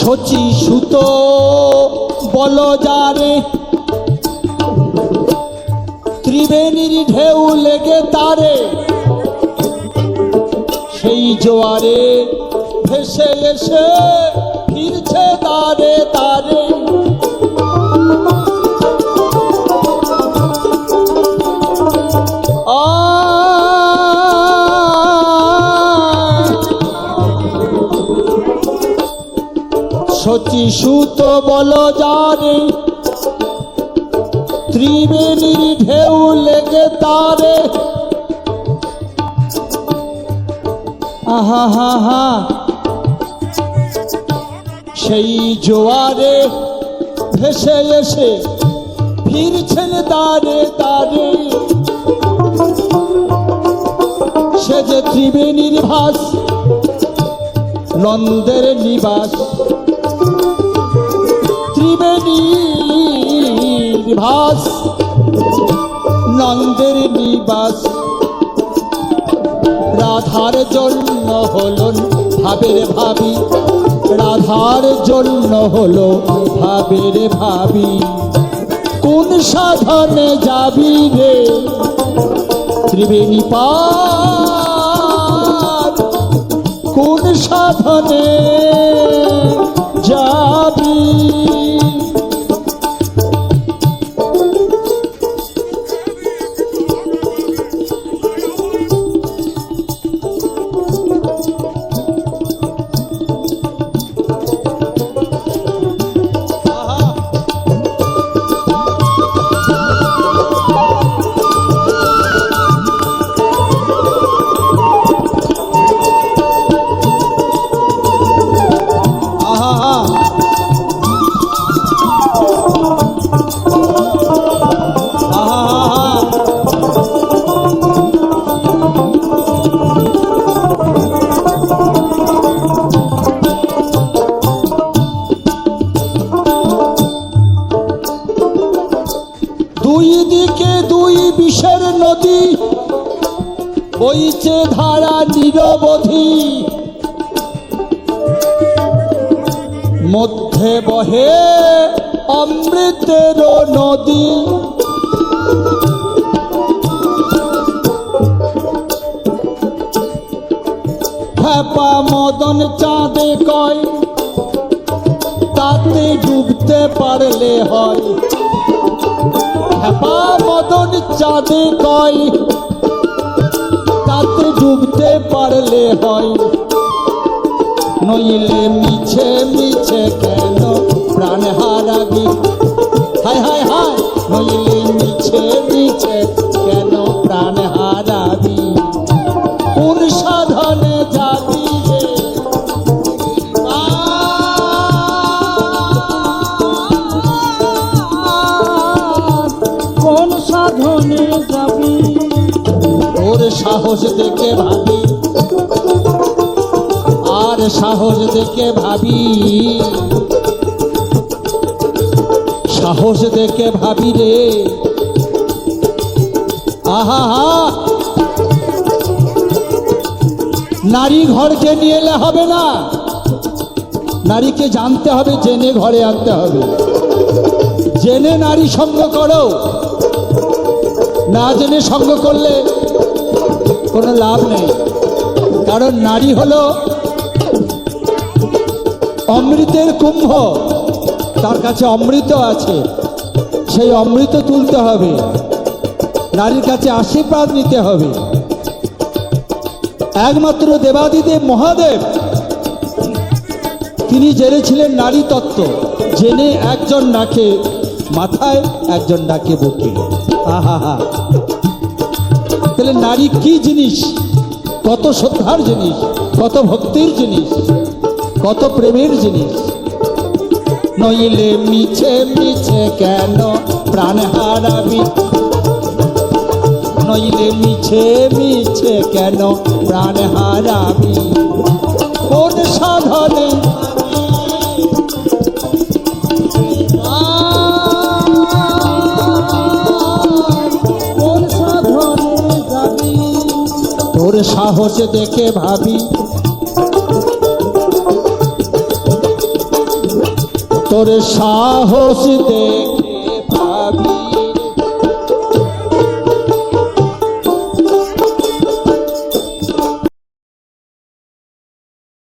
শচী সুত বল যারে, ত্রিবেণীর ঢেউ লেগে তারে, সেই জোয়ারে ভেসে এসে ফিরছে তারে তারে। শচী সুত বল যারে, ত্রিবেণীর ঢেউ লেগে তারে, আহা হা হা সেই জোয়ারে ভেসে এসে ফিরছেন তারে তারে। সে যে ত্রিবেণীর ভাস, নন্দের নিবাস, ত্রিবেণীর ভাস, নন্দের নিবাস। রাধার জন্য হলো ভাবের ভাবি, রাধার জন্য হলো ভাবের ভাবি। কোন সাধনে যাবি রে ত্রিবেণী পার, কোন সাধনে যাবি? দুই দিকে দুই বিষের নদী, বইছে ধারা নিরবধি, মধ্যে বহে অমৃতের নদী। হ্যাপা মদন চাঁদে কয়, তাতে ডুবতে পারলে হয়। হ্যাপা মদন চাঁদে কয়, তাতে ডুবতে পারলে হয়। নইলে মিছে মিছে কেন প্রাণ হারাবি, হায় হায় হায়। নইলে মিছে মিছে কেন প্রাণ হারাবি, কোন সাধনে যাবি রে? কোন সাধনে যাবি? ওর সাহস দেখে ভাবি, আর সাহস দেখে ভাবি, সাহস দেখে ভাবি রে। আহা হা, নারী ঘরকে নিয়ে এলে হবে না, নারীকে জানতে হবে, জেনে ঘরে আনতে হবে। জেনে নারী সঙ্গ করো, না জেনে সঙ্গ করলে কোনো লাভ নেই। কারণ নারী হলো অমৃতের কুম্ভ, তার কাছে অমৃত আছে, সেই অমৃত তুলতে হবে, নারীর কাছে আশীর্বাদ নিতে হবে। একমাত্র দেবাদিদেব মহাদেব তিনি জেনেছিলেন নারী তত্ত্ব, জেনে একজন ডাকে মাথায়, একজন ডাকে বুকে। আহা হা, তাহলে নারী কি জিনিস, কত শ্রদ্ধার জিনিস, কত ভক্তির জিনিস, কত প্রেমের জিনিস। নইলে মিছে মিছে কেন প্রাণ হারাবি, নইলে মিছে মিছে কেন প্রাণ হারাবি, কোন সাধনে কোন সাধনে যাবি? তোর সাহস দেখে ভাবি, তোর সাহস দেখে